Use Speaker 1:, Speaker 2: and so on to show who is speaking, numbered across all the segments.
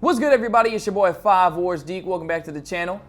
Speaker 1: What's good, everybody? It's your boy 5 Wars Deke. Welcome back to the channel.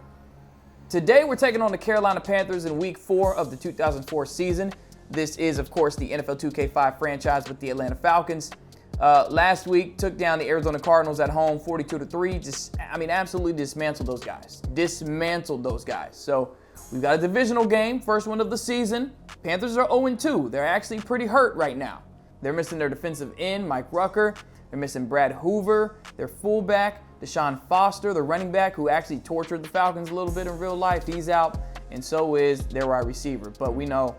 Speaker 1: Today we're taking on the Carolina Panthers in Week 4 of the 2004 season. This is, of course, the NFL 2K5 franchise with the Atlanta Falcons. Last week took down the Arizona Cardinals at home 42-3. Absolutely dismantled those guys. So we've got a divisional game, first one of the season. Panthers are 0-2. They're actually pretty hurt right now. They're missing their defensive end, Mike Rucker. They're missing Brad Hoover, their fullback, Deshaun Foster, the running back who actually tortured the Falcons a little bit in real life. He's out, and so is their wide receiver. But we know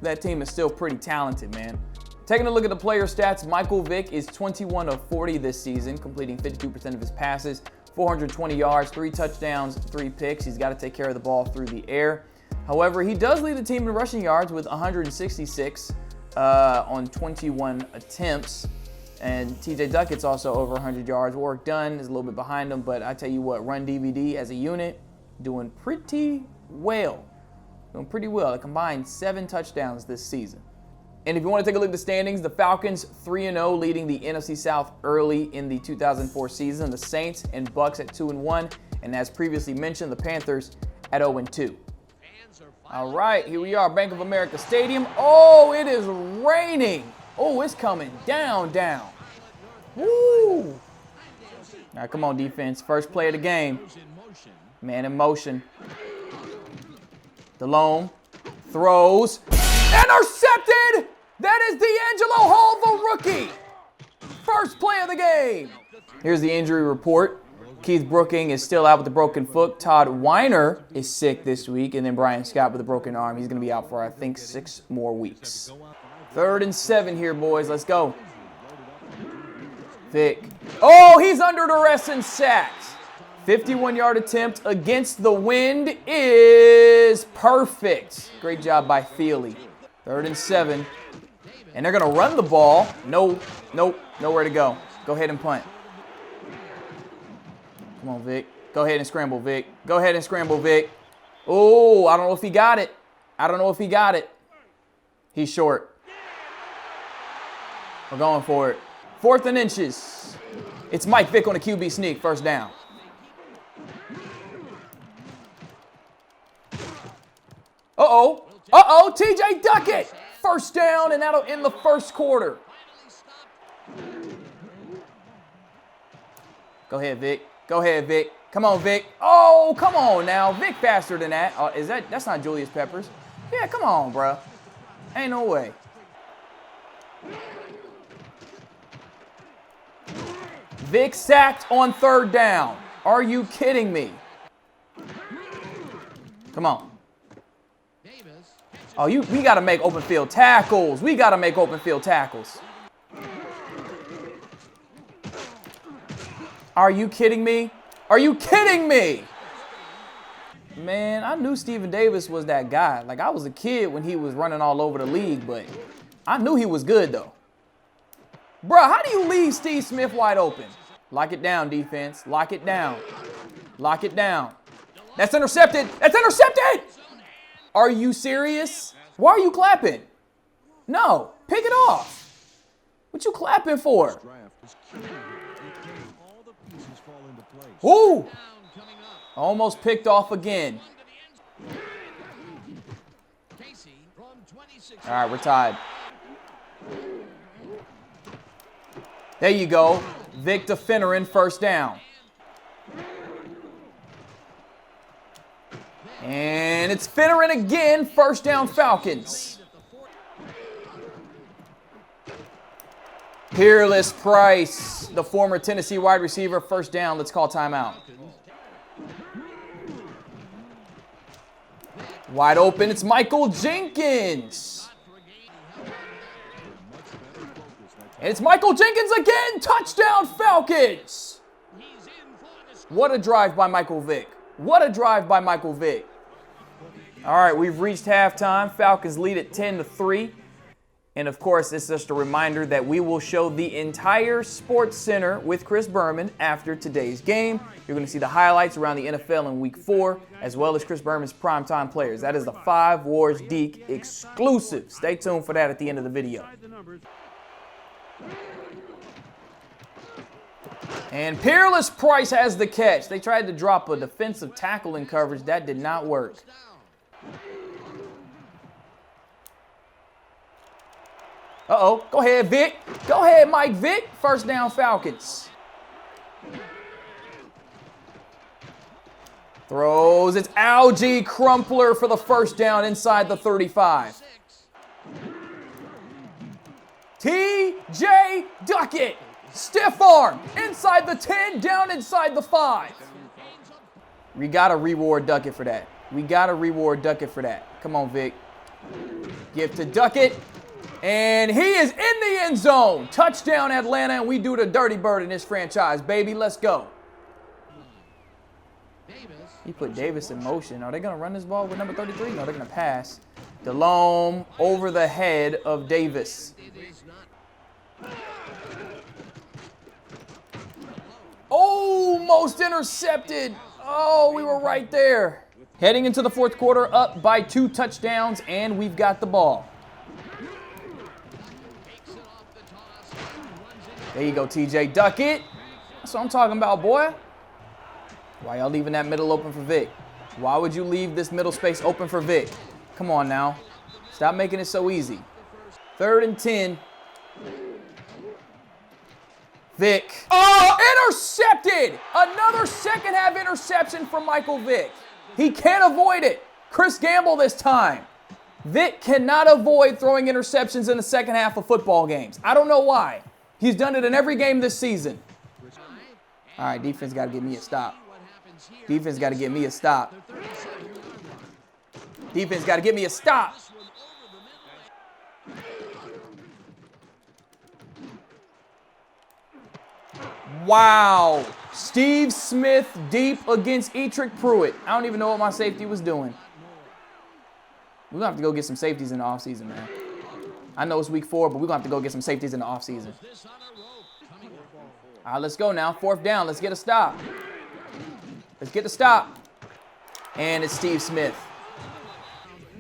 Speaker 1: that team is still pretty talented, man. Taking a look at the player stats, Michael Vick is 21 of 40 this season, completing 52% of his passes, 420 yards, 3 touchdowns, 3 picks. He's got to take care of the ball through the air. However, he does lead the team in rushing yards with 166 on 21 attempts. And TJ Duckett's also over 100 yards. Work done is a little bit behind him, but I tell you what, Run DVD as a unit, doing pretty well. They combined 7 touchdowns this season. And if you want to take a look at the standings, the Falcons 3-0, leading the NFC South early in the 2004 season. The Saints and Bucks at 2-1. And as previously mentioned, the Panthers at 0-2. All right, here we are, Bank of America Stadium. Oh, it is raining. Oh, it's coming down. Woo! All right, come on, defense. First play of the game. Man in motion. DeLome throws. Intercepted! That is D'Angelo Hall, the rookie. First play of the game. Here's the injury report. Keith Brooking is still out with a broken foot. Todd Weiner is sick this week. And then Brian Scott with a broken arm. He's going to be out for, I think, 6 more weeks. 3rd and 7 here, boys. Let's go. Vick. Oh, he's under duress and sacked. 51-yard attempt against the wind is perfect. Great job by Thiele. 3rd and 7. And they're going to run the ball. Nope. Nowhere to go. Go ahead and punt. Come on, Vick. Go ahead and scramble, Vick. Oh, I don't know if he got it. He's short. We're going for it. 4th and inches. It's Mike Vick on a QB sneak, first down. TJ Duckett. First down, and that'll end the first quarter. Go ahead, Vick. Come on, Vick. Oh, come on now. Vick faster than that. That's not Julius Peppers. Yeah, come on, bro. Ain't no way. Vick sacked on 3rd down. Are you kidding me? Come on. Oh, we got to make open field tackles. Are you kidding me? Man, I knew Stephen Davis was that guy. Like, I was a kid when he was running all over the league, but I knew he was good, though. Bruh, how do you leave Steve Smith wide open? Lock it down, defense. Lock it down. That's intercepted. Are you serious? Why are you clapping? No, pick it off. What you clapping for? Ooh! Almost picked off again. All right, we're tied. There you go. Vic to Finneran, first down. And it's Finneran again, first down Falcons. Peerless Price, the former Tennessee wide receiver, first down. Let's call timeout. Wide open, it's Michael Jenkins. And it's Michael Jenkins again, touchdown Falcons. What a drive by Michael Vick. All right, we've reached halftime. Falcons lead at 10-3. And of course, it's just a reminder that we will show the entire SportsCenter with Chris Berman after today's game. You're going to see the highlights around the NFL in Week 4, as well as Chris Berman's primetime players. That is the 5 Wars Deke exclusive. Stay tuned for that at the end of the video. And Peerless Price has the catch. They tried to drop a defensive tackle in coverage. That did not work. Uh-oh. Go ahead, Vic. Go ahead, Mike Vick. First down, Falcons. Throws. It's Algie Crumpler for the first down inside the 35. T.J. Duckett. Stiff arm. Inside the 10, down inside the 5. We got to reward Duckett for that. We got to reward Duckett for that. Come on, Vic. Give to Duckett. And he is in the end zone. Touchdown, Atlanta, and we do the dirty bird in this franchise, baby. Let's go. He put Davis in motion. Are they going to run this ball with number 33? No, they're going to pass. Delhomme over the head of Davis. Almost intercepted. Oh, we were right there. Heading into the fourth quarter, up by 2 touchdowns, and we've got the ball. There you go, TJ Duckett. That's what I'm talking about, boy. Why y'all leaving that middle open for Vic? Why would you leave this middle space open for Vic? Come on now. Stop making it so easy. 3rd and 10. Vic. Oh, intercepted! Another second half interception from Michael Vick. He can't avoid it. Chris Gamble this time. Vic cannot avoid throwing interceptions in the second half of football games. I don't know why. He's done it in every game this season. All right, defense got to get me a stop. Defense got to get me a stop. Defense got to get me a stop. Wow. Steve Smith deep against Etrick Pruitt. I don't even know what my safety was doing. We're going to have to go get some safeties in the offseason, man. I know it's week 4, but we're going to have to go get some safeties in the offseason. All right, let's go now. 4th down. Let's get a stop. Let's get the stop. And it's Steve Smith.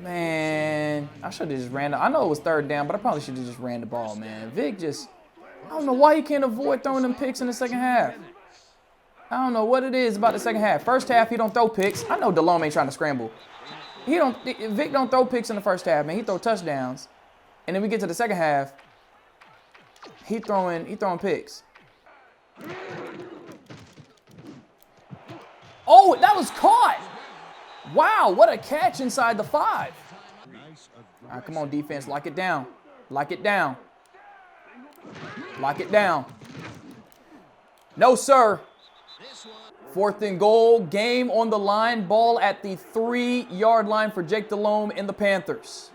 Speaker 1: Man, I should have just ran the, I know it was 3rd down, but I probably should have just ran the ball, man. Vic just, I don't know why he can't avoid throwing them picks in the second half. I don't know what it is about the second half. First half, he don't throw picks. I know Delhomme ain't trying to scramble. Vic don't throw picks in the first half, man. He throw touchdowns. And then we get to the second half, he throwing picks. Oh, that was caught. Wow, what a catch inside the 5. All right, come on, defense. Lock it down. Lock it down. Lock it down. No, sir. 4th and goal. Game on the line. Ball at the 3-yard line for Jake Delhomme and the Panthers.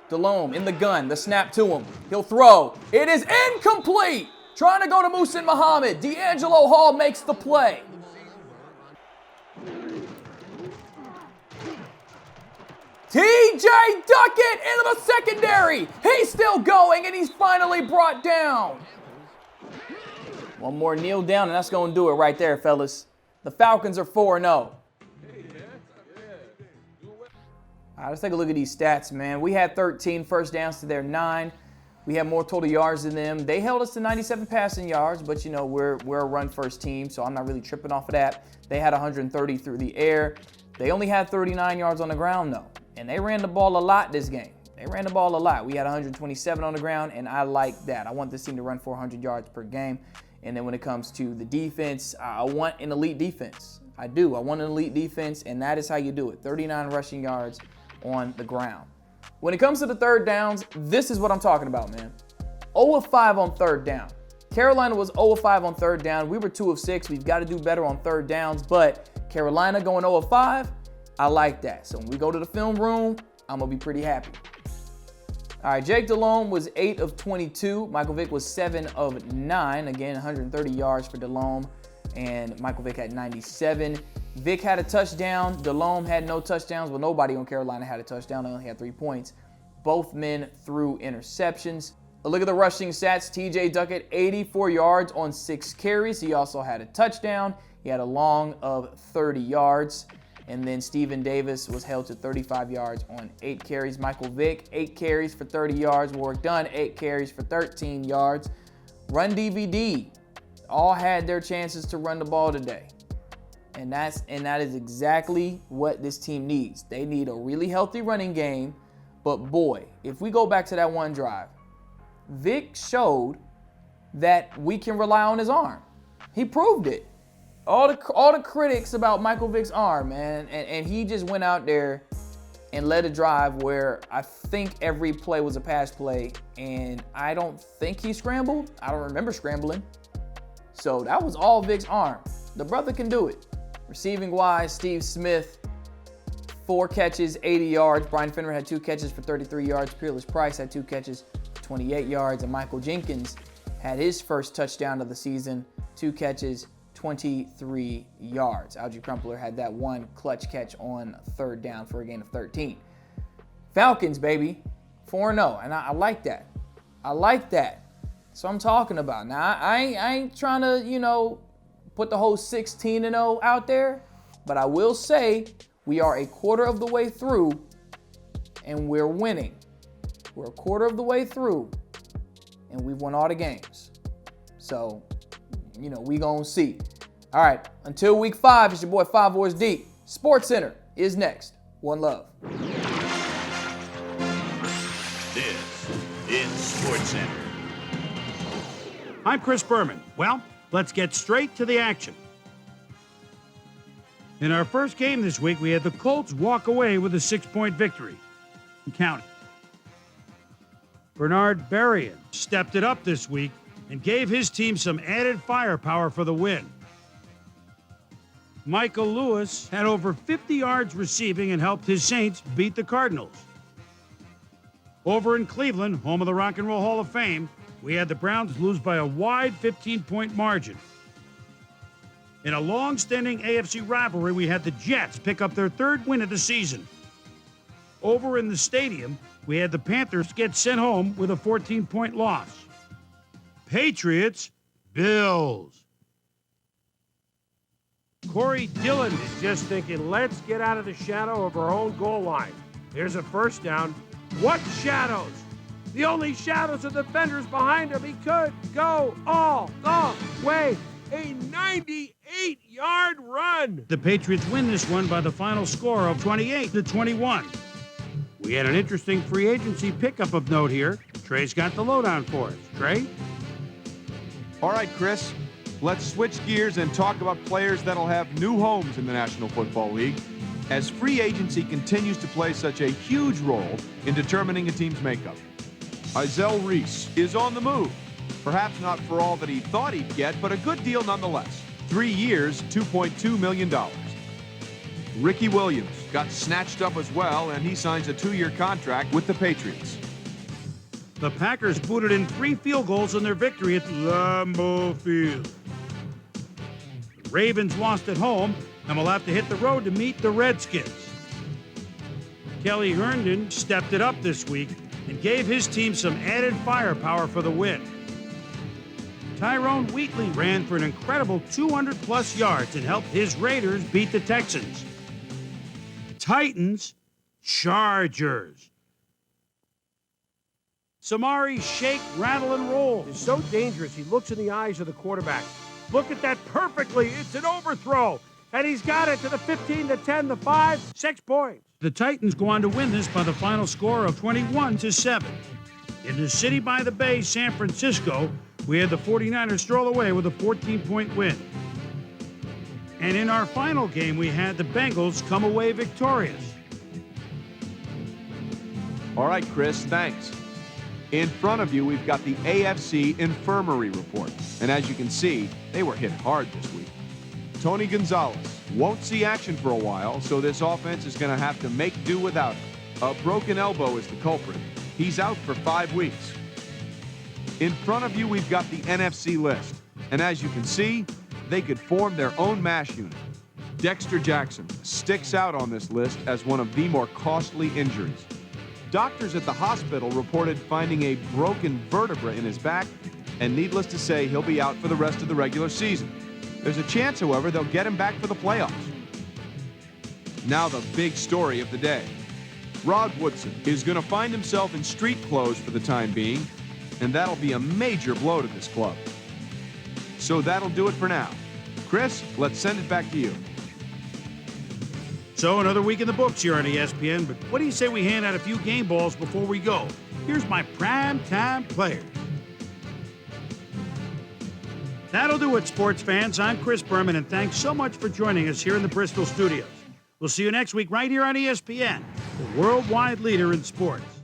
Speaker 1: Delhomme in the gun. The snap to him. He'll throw. It is incomplete. Trying to go to Muhsin Muhammad. D'Angelo Hall makes the play. T.J. Duckett into the secondary. He's still going, and he's finally brought down. One more kneel down, and that's going to do it right there, fellas. The Falcons are 4-0. All right, let's take a look at these stats, man. We had 13 first downs to their 9. We had more total yards than them. They held us to 97 passing yards, but, you know, we're a run-first team, so I'm not really tripping off of that. They had 130 through the air. They only had 39 yards on the ground, though. And they ran the ball a lot this game. They ran the ball a lot. We had 127 on the ground, and I like that. I want this team to run 400 yards per game. And then when it comes to the defense, I want an elite defense. I do. I want an elite defense, and that is how you do it. 39 rushing yards on the ground. When it comes to the 3rd downs, this is what I'm talking about, man. 0 of 5 on 3rd down. Carolina was 0 of 5 on 3rd down. We were 2 of 6. We've got to do better on 3rd downs, but Carolina going 0 of 5, I like that. So when we go to the film room, I'm going to be pretty happy. All right, Jake Delhomme was 8 of 22. Michael Vick was 7 of 9. Again, 130 yards for Delhomme, and Michael Vick had 97. Vick had a touchdown. Delhomme had no touchdowns. Well, nobody on Carolina had a touchdown. They only had 3 points. Both men threw interceptions. A look at the rushing stats. T.J. Duckett, 84 yards on 6 carries. He also had a touchdown. He had a long of 30 yards. And then Steven Davis was held to 35 yards on 8 carries. Michael Vick, 8 carries for 30 yards. Warwick Dunn, 8 carries for 13 yards. Run DVD. all had their chances to run the ball today. And that is exactly what this team needs. They need a really healthy running game. But boy, if we go back to that one drive, Vic showed that we can rely on his arm. He proved it. All the critics about Michael Vick's arm, man, and he just went out there and led a drive where I think every play was a pass play, and I don't think he scrambled. I don't remember scrambling. So that was all Vic's arm. The brother can do it. Receiving wise, Steve Smith, 4 catches, 80 yards. Brian Finner had 2 catches for 33 yards. Peerless Price had 2 catches, 28 yards. And Michael Jenkins had his first touchdown of the season, 2 catches, 23 yards. Algie Crumpler had that one clutch catch on 3rd down for a gain of 13. Falcons, baby, 4-0. And I like that. I like that. That's what I'm talking about. Now, I ain't trying to, put the whole 16-0 out there, but I will say we are a quarter of the way through and we're winning. We're a quarter of the way through and we've won all the games. So, we gonna see. All right, until week 5, it's your boy 5 Wars Deep. SportsCenter is next. One love.
Speaker 2: This is SportsCenter.
Speaker 3: I'm Chris Berman. Well, let's get straight to the action. In our first game this week, we had the Colts walk away with a 6-point victory. Counting. Bernard Berrien stepped it up this week and gave his team some added firepower for the win. Michael Lewis had over 50 yards receiving and helped his Saints beat the Cardinals. Over in Cleveland, home of the Rock and Roll Hall of Fame, we had the Browns lose by a wide 15-point margin. In a long-standing AFC rivalry, we had the Jets pick up their 3rd win of the season. Over in the stadium, we had the Panthers get sent home with a 14-point loss. Patriots, Bills. Corey Dillon is just thinking, let's get out of the shadow of our own goal line. Here's a first down. What shadows? The only shadows are the defenders behind him. He could go all the way. A 98-yard run. The Patriots win this one by the final score of 28-21. We had an interesting free agency pickup of note here. Trey's got the lowdown for us. Trey?
Speaker 4: All right, Chris. Let's switch gears and talk about players that'll have new homes in the National Football League, as free agency continues to play such a huge role in determining a team's makeup. Izell Reese is on the move. Perhaps not for all that he thought he'd get, but a good deal nonetheless. 3 years, $2.2 million. Ricky Williams got snatched up as well, and he signs a 2-year contract with the Patriots.
Speaker 3: The Packers booted in 3 field goals in their victory at Lambeau Field. The Ravens lost at home and will have to hit the road to meet the Redskins. Kelly Herndon stepped it up this week and gave his team some added firepower for the win. Tyrone Wheatley ran for an incredible 200-plus yards and helped his Raiders beat the Texans. Titans, Chargers. Samari shake, rattle, and roll.
Speaker 5: Is so dangerous. He looks in the eyes of the quarterback. Look at that perfectly. It's an overthrow. And he's got it to the 15, the 10, the 5, 6 points.
Speaker 3: The Titans go on to win this by the final score of 21-7. In the city by the bay, San Francisco, we had the 49ers stroll away with a 14-point win. And in our final game, we had the Bengals come away victorious.
Speaker 4: All right, Chris, thanks. In front of you, we've got the AFC Infirmary Report. And as you can see, they were hit hard this week. Tony Gonzalez won't see action for a while, so this offense is going to have to make do without him. A broken elbow is the culprit. He's out for 5 weeks. In front of you, we've got the NFC list. And as you can see, they could form their own MASH unit. Dexter Jackson sticks out on this list as one of the more costly injuries. Doctors at the hospital reported finding a broken vertebra in his back, and needless to say, he'll be out for the rest of the regular season. There's a chance, however, they'll get him back for the playoffs. Now the big story of the day. Rod Woodson is going to find himself in street clothes for the time being, and that'll be a major blow to this club. So that'll do it for now. Chris, let's send it back to you.
Speaker 3: So another week in the books here on ESPN, but what do you say we hand out a few game balls before we go? Here's my primetime players. That'll do it, sports fans. I'm Chris Berman, and thanks so much for joining us here in the Bristol studios. We'll see you next week right here on ESPN, the worldwide leader in sports.